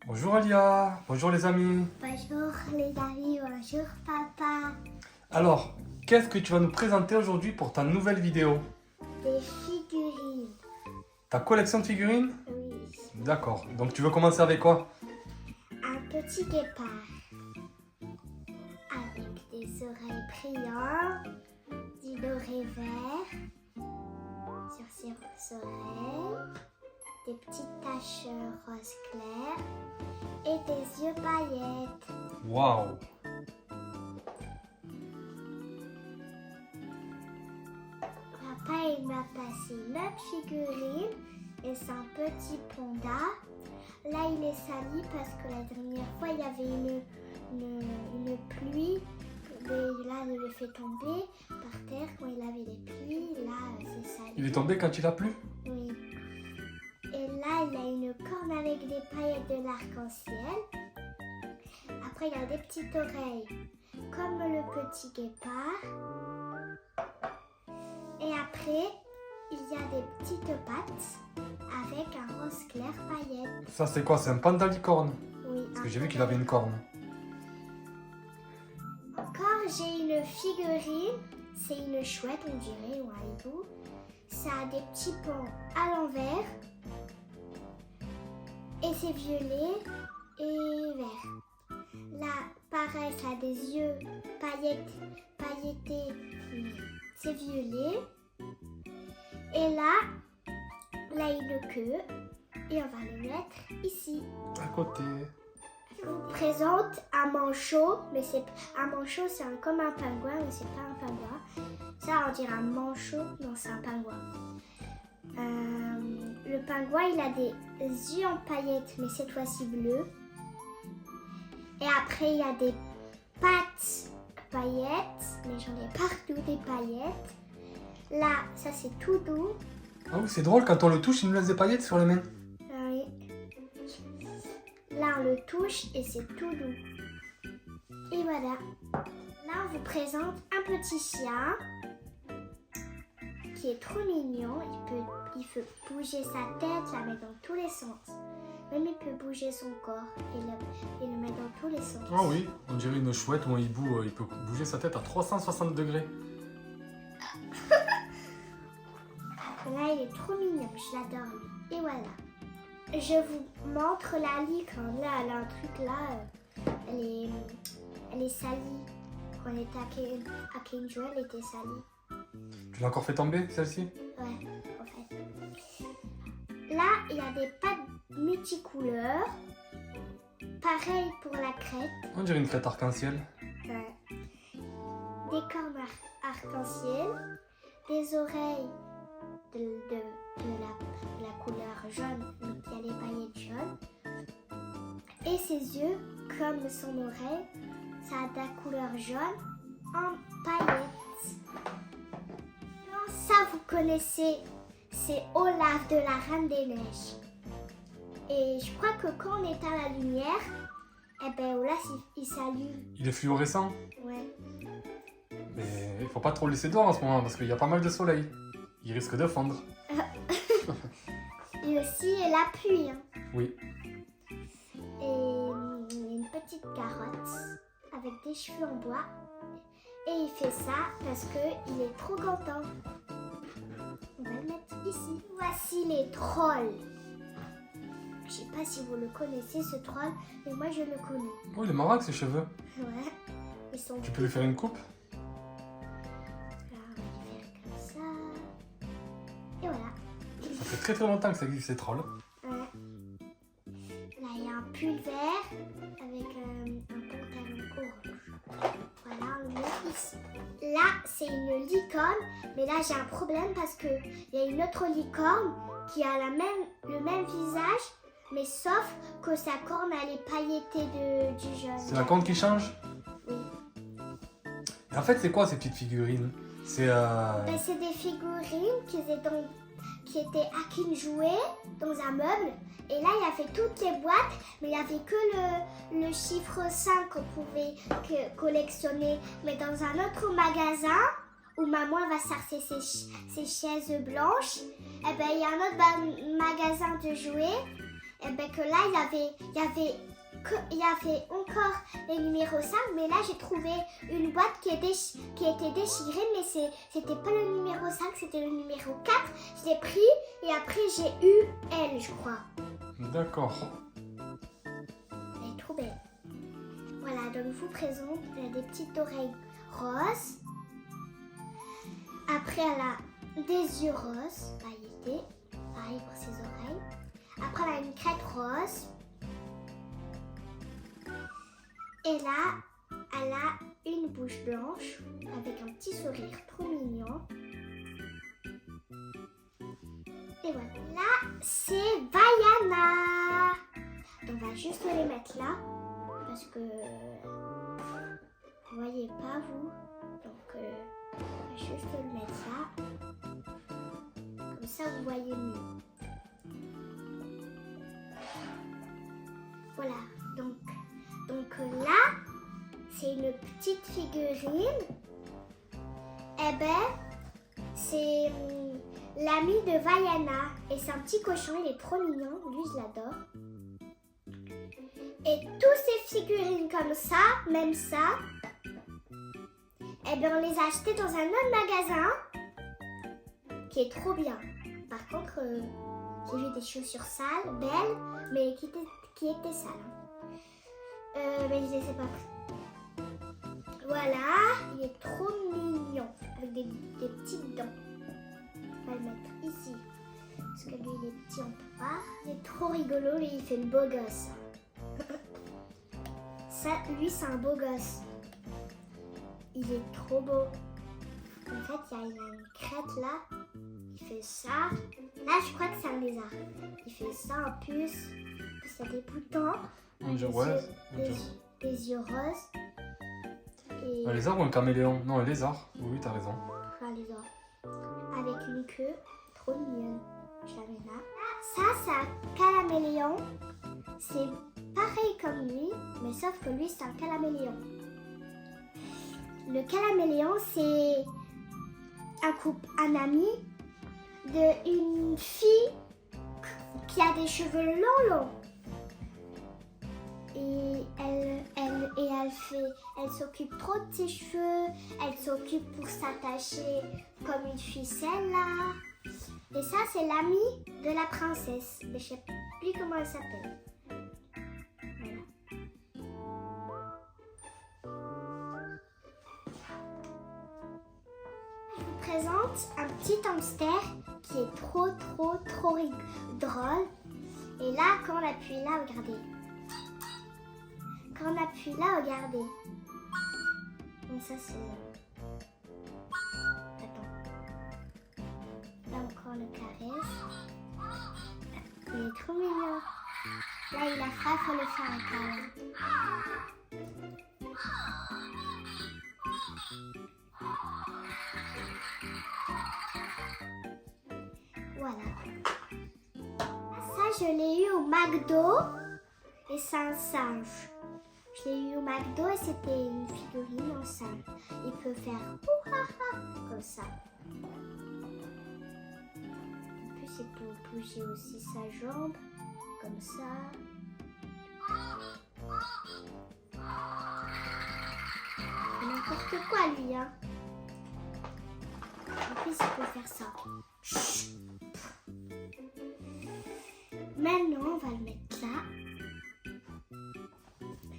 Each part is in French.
Bonjour Alia, bonjour les amis. Bonjour les amis, bonjour papa. Alors, qu'est-ce que tu vas nous présenter aujourd'hui pour ta nouvelle vidéo? Des figurines. Ta collection de figurines? Oui. D'accord, donc tu veux commencer avec quoi? Un petit guépard. Avec des oreilles brillantes, des dorés verts sur ses oreilles, des petites taches rose clair et des yeux paillettes. Waouh! Papa il m'a passé une autre figurine et c'est un petit panda. Là il est sali parce que la dernière fois il y avait une pluie. Et là il le fait tomber par terre quand il avait les pluies. Là c'est sali. Il est tombé quand il a plu? Oui. Et là il a une corne avec des paillettes de l'arc-en-ciel. Après il a des petites oreilles comme le petit guépard. Et après, il y a des petites pattes avec un rose clair paillette. Ça c'est quoi? C'est un panda licorne? Oui. Parce que j'ai vu qu'il avait une corne. Encore, j'ai une figurine. C'est une chouette, on dirait, ou un hibou. Ça a des petits ponts à l'envers. Et c'est violet et vert. Là, pareil, ça a des yeux pailletés. C'est violet. Et là, il a une queue. Et on va le mettre ici. À côté. Je vous présente un manchot. Mais c'est un manchot, c'est comme un pingouin, mais c'est pas un pingouin. Ça, on dirait un manchot. Non, c'est un pingouin. Le pingouin, il a des yeux en paillettes, mais cette fois-ci bleu. Et après, il y a des pattes paillettes, mais j'en ai partout des paillettes. Là, ça c'est tout doux. Ah oui, c'est drôle, quand on le touche, il nous laisse des paillettes sur les mains. Oui. Là, on le touche et c'est tout doux. Et voilà. Là, on vous présente un petit chien qui est trop mignon. Il peut bouger sa tête, la mettre dans tous les sens. Même il peut bouger son corps et le mettre dans tous les sens. Ah oui, on dirait une chouette ou un hibou, il peut bouger sa tête à 360 degrés. Là, il est trop mignon, je l'adore lui. Et voilà. Je vous montre la licorne. Là, elle a un truc là. Elle est salie. Quand elle était à Kenjo, elle était salie. Tu l'as encore fait tomber, celle-ci? Ouais, en fait. Là, il y a des pattes multicouleurs. Pareil pour la crête. On dirait une crête arc-en-ciel. Ouais. Des cornes arc-en-ciel. Des oreilles de la couleur jaune, donc il y a des paillettes jaunes. Et ses yeux, comme son oreille, ça a de la couleur jaune en paillettes. Ça, vous connaissez, c'est Olaf de la Reine des Neiges. Et je crois que quand on éteint la lumière, eh ben Olaf, il s'allume. Il est fluorescent. Ouais. Mais il faut pas trop le laisser dehors en ce moment, parce qu'il y a pas mal de soleil. Il risque de fondre. Et aussi la pluie. Hein. Oui. Et une petite carotte avec des cheveux en bois. Et il fait ça parce qu'il est trop content. On va le mettre ici. Voici les trolls. Je sais pas si vous le connaissez ce troll, mais moi je le connais. Oh, il est marrant avec ses cheveux. Ouais. Ils sont Tu peux lui faire une coupe? là, on va les faire comme ça. Et voilà. Ça fait très longtemps que ça existe ces trolls. Ouais. Là, il y a un pull vert avec un pantalon orange. Voilà, on le met ici. Là, c'est une licorne, mais là, j'ai un problème parce qu'il y a une autre licorne qui a le même visage, mais sauf que sa corne, elle est pailletée du jaune. C'est la corne qui change? Oui. Et en fait, c'est quoi ces petites figurines? C'est Ben, c'est des figurines qui étaient à Kin jouer dans un meuble. Et là, il a fait toutes les boîtes, mais il n'y avait que le chiffre 5 qu'on pouvait collectionner. Mais dans un autre magasin, où maman va chercher ses chaises blanches, eh ben, il y a un autre magasin de jouets. Et ben que là, il y avait encore les numéros 5, mais là, j'ai trouvé une boîte qui était déchirée, mais c'était pas le numéro 5, c'était le numéro 4. Je l'ai pris et après, j'ai eu elle, je crois. D'accord. Elle est trop belle. Voilà, donc je vous présente, elle a des petites oreilles roses. Après, elle a des yeux roses, pailletés, pareil pour ses oreilles. Après, elle a une crête rose. Et là, elle a une bouche blanche avec un petit sourire trop mignon. Et voilà. Là, c'est Vaiana. On va juste les mettre là parce que vous voyez pas vous. Donc, on va juste le mettre là. Comme ça, vous voyez mieux. Voilà. Donc là, c'est une petite figurine. Eh ben, c'est l'ami de Vaiana. Et c'est un petit cochon, il est trop mignon. Lui, je l'adore. Et toutes ces figurines comme ça, même ça, eh ben, on les a achetées dans un autre magasin qui est trop bien. Par contre, j'ai vu des chaussures sales, belles, mais qui étaient sales. Mais je ne les ai pas pris. Voilà, il est trop mignon avec des petites dents. On va le mettre ici parce que lui il est petit, on peut pas. Il est trop rigolo, lui il fait le beau gosse. Ça, lui c'est un beau gosse. Il est trop beau. En fait, il y a une crête là. Il fait ça. Là, je crois que c'est un lézard. Il fait ça en puce. Il y a des boutons. On dirait, ouais. Des yeux roses. Et Un lézard ou un caméléon? Non, un lézard. Oui, t'as raison. un lézard. Avec une queue trop mignonne. Je la mets là. Ça, c'est un calaméléon. C'est pareil comme lui, mais sauf que lui, c'est un calaméléon. Le calaméléon, c'est un ami d'une fille qui a des cheveux longs. Et elle s'occupe trop de ses cheveux, elle s'occupe pour s'attacher comme une ficelle là. Et ça, c'est l'amie de la princesse. Mais je sais plus comment elle s'appelle. Voilà. Je vous présente un petit hamster qui est trop drôle. Et là, quand on appuie là, regardez. Quand on appuie là, regardez. Donc ça c'est... Attends. Là encore le caresse. Il est trop mignon. Là il a faim, faut le faire un câlin. Voilà. Ça je l'ai eu au McDo. Et c'est un singe. Je l'ai eu au McDo et c'était une figurine en singe. Il peut faire ouhaha comme ça. En plus, il peut bouger aussi sa jambe comme ça. N'importe quoi lui, hein. En plus, il peut faire ça. Chut. Maintenant, on va le mettre là.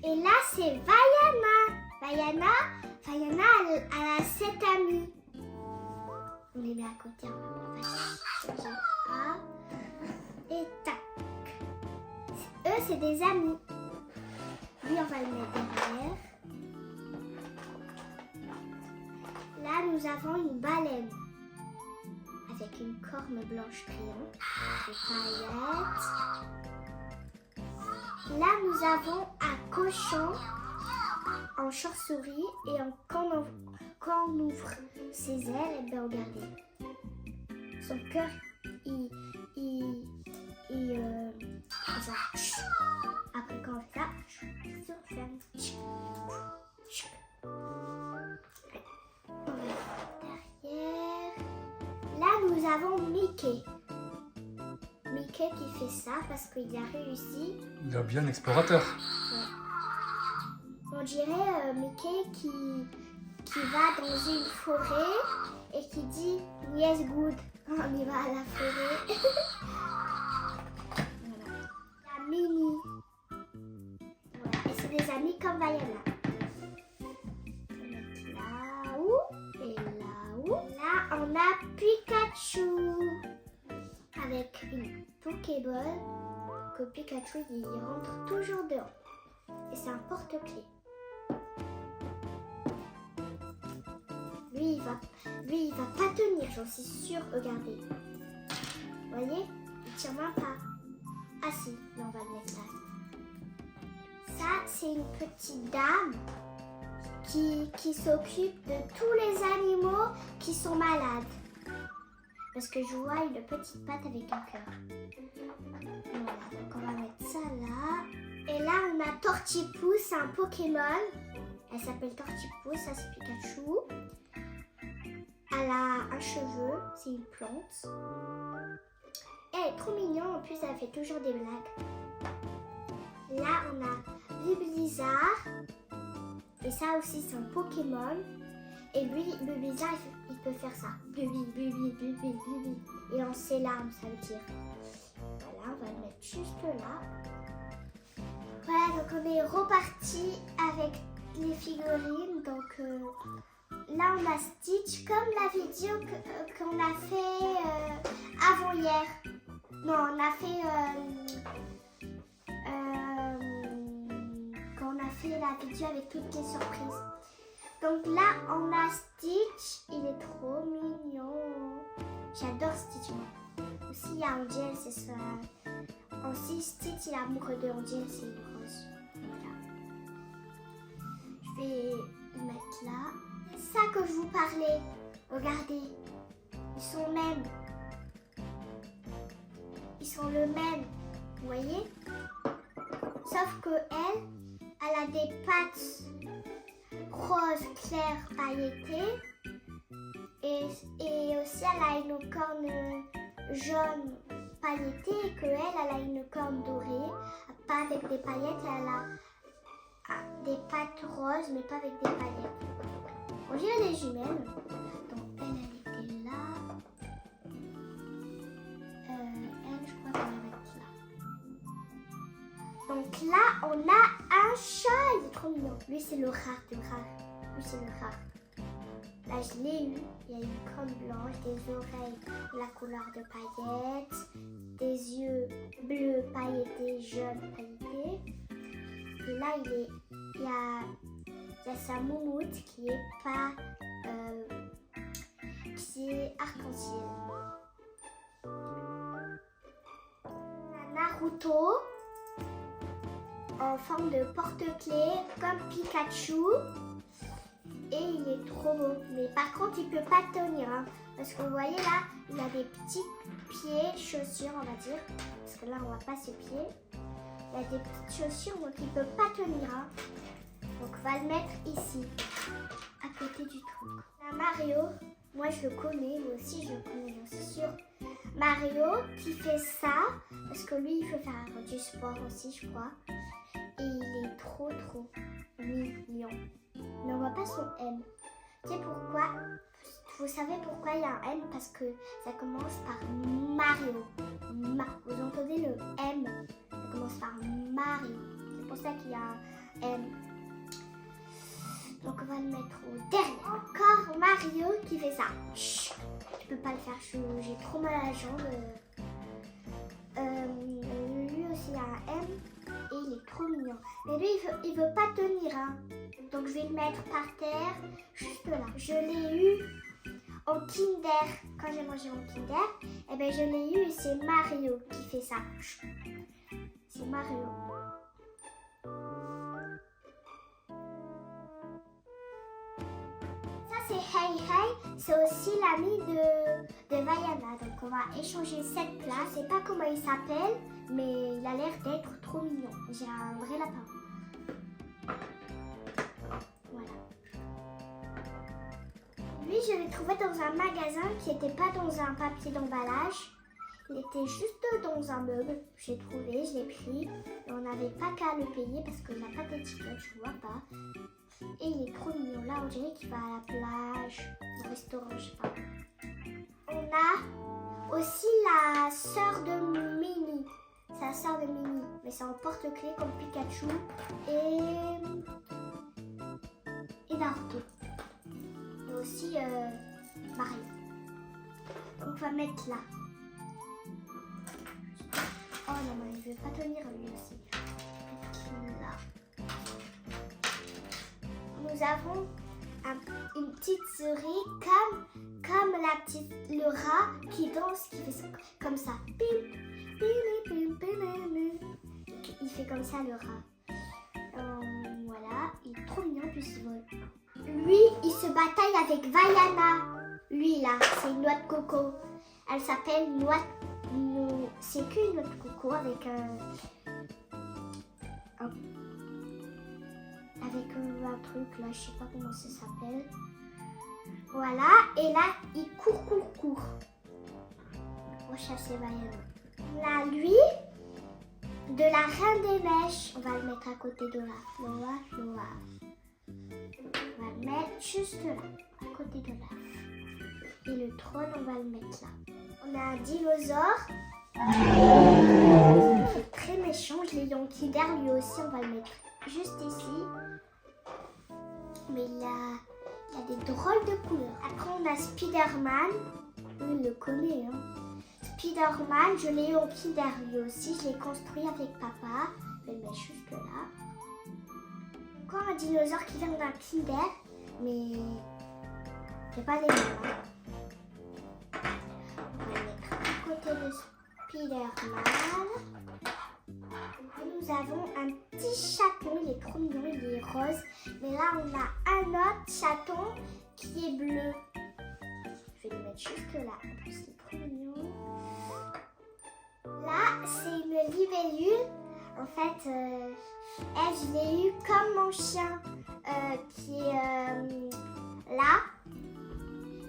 Et là, c'est Vaiana. Vaiana, elle a 7 amis. On les met à côté. On va changer A. Et tac. Eux, c'est des amis. Lui, on va le mettre derrière. Là, nous avons une baleine. Avec une corne blanche criante. Des paillettes. Là, nous avons un cochon en chauve-souris et quand on ouvre ses ailes, et bien regardez, son cœur, il ça. Après quand on fait ça, on ferme. Derrière. Là, nous avons Mickey. Mickey qui fait ça parce qu'il a réussi. Il est bien explorateur. On dirait Mickey qui va dans une forêt et qui dit yes good, on y va à la forêt. Voilà. La Minnie. Voilà. Et c'est des amis comme Vaiana. Là-haut et là-haut. Là on a Pikachu avec une Pokéball que Pikachu il rentre toujours dehors. Et c'est un porte-clés. Lui, il va pas tenir, j'en suis sûre. Regardez. Vous voyez? Il tient même pas. Ah si, mais on va le mettre là. Ça, c'est une petite dame qui s'occupe de tous les animaux qui sont malades. Parce que je vois une petite patte avec un cœur. Voilà, donc on va mettre ça là. Et là, on a Tortipousse, c'est un Pokémon. Elle s'appelle Tortipousse, ça c'est Pikachu. Elle a un cheveu, c'est une plante. Et elle est trop mignonne, en plus elle fait toujours des blagues. Là on a Blizzard. Et ça aussi c'est un Pokémon. Et lui, Blizzard, il peut faire ça. Et en ses larmes, ça veut dire. Voilà, on va le mettre juste là. Voilà, donc on est reparti avec les figurines. Donc là on a Stitch comme la vidéo qu'on a fait avant hier. Non, on a fait quand on a fait la vidéo avec toutes les surprises. Donc là on a Stitch, il est trop mignon. J'adore Stitch moi. Aussi il y a Angel, c'est ça. Aussi Stitch il est amoureux de Angel, c'est une rose. Voilà. Je vais le mettre là. C'est ça que je vous parlais. Regardez. Ils sont mêmes. Ils sont le même. Vous voyez? Sauf que elle a des pattes roses claires pailletées. Et aussi elle a une corne jaune pailletée. Et qu'elle a une corne dorée. Pas avec des paillettes. Elle a des pattes roses mais pas avec des paillettes. On dirait des jumelles. Donc elle était là. Elle, je crois qu'on va la mettre là. Donc là, on a un chat. Il est trop mignon. Lui, c'est le rat. Lui, c'est le rat. Là, je l'ai eu. Il y a une corne blanche, des oreilles de la couleur de paillettes, des yeux bleus pailletés, jaunes pailletés. Et là, il y a sa moumoute qui est pas qui est arc-en-ciel. Naruto en forme de porte-clés comme Pikachu et il est trop beau. Mais par contre il peut pas tenir hein, parce que vous voyez là il a des petits pieds, chaussures on va dire, parce que là on voit pas ses pieds. Il a des petites chaussures donc il peut pas tenir hein. Donc on va le mettre ici, à côté du truc. Là, Mario, moi je le connais, moi aussi je le connais, j'en suis sûre. Mario qui fait ça, parce que lui il faut faire du sport aussi je crois. Et il est trop mignon. Mais on voit pas son M. Tu sais pourquoi? Vous savez pourquoi il y a un M? Parce que ça commence par Mario. Vous entendez le M? Ça commence par Mario. C'est pour ça qu'il y a un M. Donc on va le mettre au dernier. Encore Mario qui fait ça. Chut, je peux pas le faire, j'ai trop mal à la jambe. Lui aussi a un M et il est trop mignon. Mais lui il veut pas tenir hein. Donc je vais le mettre par terre, juste là. Je l'ai eu au Kinder. Quand j'ai mangé au Kinder, et ben je l'ai eu et c'est Mario qui fait ça. C'est Mario. C'est Hey Hey, c'est aussi l'ami de Vaiana. Donc on va échanger cette place. Je sais pas comment il s'appelle, mais il a l'air d'être trop mignon. J'ai un vrai lapin. Voilà. Lui, je l'ai trouvé dans un magasin qui n'était pas dans un papier d'emballage. Il était juste dans un meuble. J'ai trouvé, je l'ai pris. Et on n'avait pas qu'à le payer parce qu'il n'a pas d'étiquette, je vois pas. Et il est trop mignon. Là, on dirait qu'il va à la plage, au restaurant, je sais pas. On a aussi la sœur de Minnie. C'est la sœur de Minnie, mais c'est en porte-clés comme Pikachu et Naruto. Et aussi Mario. Donc on va mettre là. Oh non, mais je vais pas tenir lui aussi. Là. Nous avons une petite souris comme le rat qui danse, qui fait comme ça. Pim, pim, pim, pim, pim. Il fait comme ça le rat. Voilà, il est trop mignon, puis il vole. Lui, il se bataille avec Vaiana. Lui là, c'est une noix de coco. Elle s'appelle c'est qu'une noix de coco avec un truc là, je sais pas comment ça s'appelle. Voilà, et là, il court. Pour chasser Vaiana. Là, lui, de la Reine des Neiges, on va le mettre à côté de là. Loa. On va le mettre juste là, à côté de là. Et le trône, on va le mettre là. On a un dinosaure. Très méchant, je l'ai en Kinder, lui aussi, on va le mettre juste ici. Mais il a des drôles de couleurs. Après, on a Spider-Man. On le connaît, hein. Spider-Man, je l'ai eu en Kinder lui aussi. Je l'ai construit avec papa. Je vais le mettre juste là. Encore un dinosaure qui vient d'un Kinder. Mais c'est pas les mêmes. On va le mettre à côté de Spider-Man. Nous avons un petit chaton, il est trop mignon, il est rose. Mais là, on a un autre chaton qui est bleu. Je vais le mettre juste là. En plus, c'est trop mignon. Là, c'est une libellule. En fait, elle, je l'ai eu comme mon chien qui est là.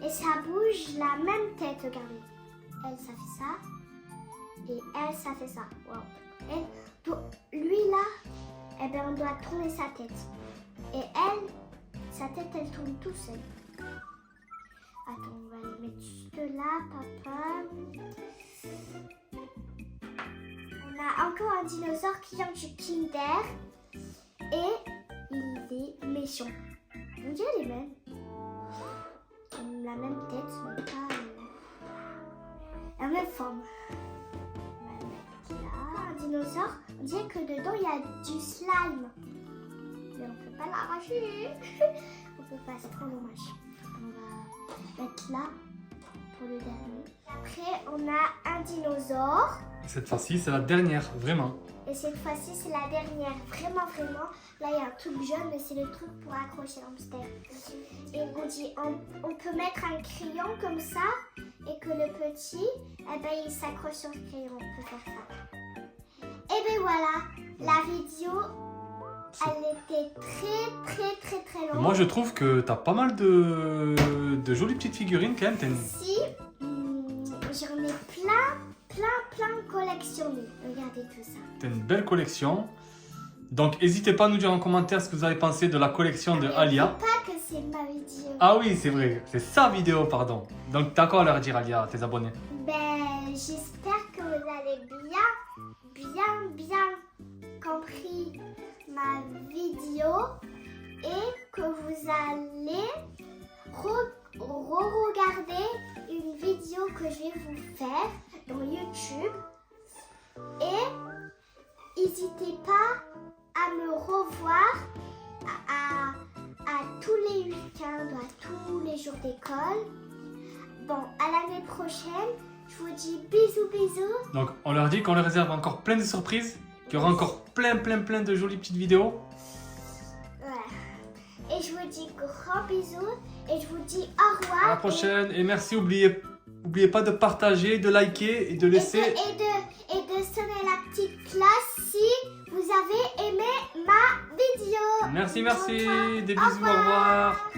Et ça bouge la même tête, regardez. Elle, ça fait ça. Et elle, ça fait ça. Wow. Lui là, eh ben, on doit tourner sa tête. Et elle, sa tête, elle tourne tout seul. Attends, on va le mettre juste là, papa. On a encore un dinosaure qui vient du Kinder. Et il est méchant. On dirait les mêmes. La même tête, mais pas la même forme. Dinosaure, on dirait que dedans il y a du slime. Mais on peut pas l'arracher. On peut pas, c'est trop dommage. On va mettre là pour le dernier. Après, on a un dinosaure. Cette fois-ci, c'est la dernière, vraiment. Et cette fois-ci, c'est la dernière, vraiment. Là, il y a un truc jaune, mais c'est le truc pour accrocher l'hamster. Et on dit, on peut mettre un crayon comme ça, et que le petit, eh ben, il s'accroche sur le crayon. On peut faire ça. Et bien voilà, la vidéo, elle était très longue. Moi, je trouve que t'as pas mal de jolies petites figurines quand même. Si, j'en ai plein collectionné. Regardez tout ça. T'as une belle collection. Donc, n'hésitez pas à nous dire en commentaire ce que vous avez pensé de la collection de Alia. Pas que c'est ma vidéo. Ah oui, c'est vrai, c'est sa vidéo, pardon. Donc, t'as quoi à leur dire, Alia, à tes abonnés? Ben, j'espère que vous allez bien compris ma vidéo et que vous allez regarder une vidéo que je vais vous faire dans YouTube. Et n'hésitez pas à me revoir à tous les week-ends, à tous les jours d'école. Bon, à l'année prochaine. Je vous dis bisous. Donc, on leur dit qu'on leur réserve encore plein de surprises, qu'il y aura encore plein de jolies petites vidéos. Voilà. Et je vous dis gros bisous et je vous dis au revoir. À la prochaine et merci. Oubliez pas de partager, de liker et de laisser... Et de sonner la petite cloche si vous avez aimé ma vidéo. Merci. Des bisous, au revoir.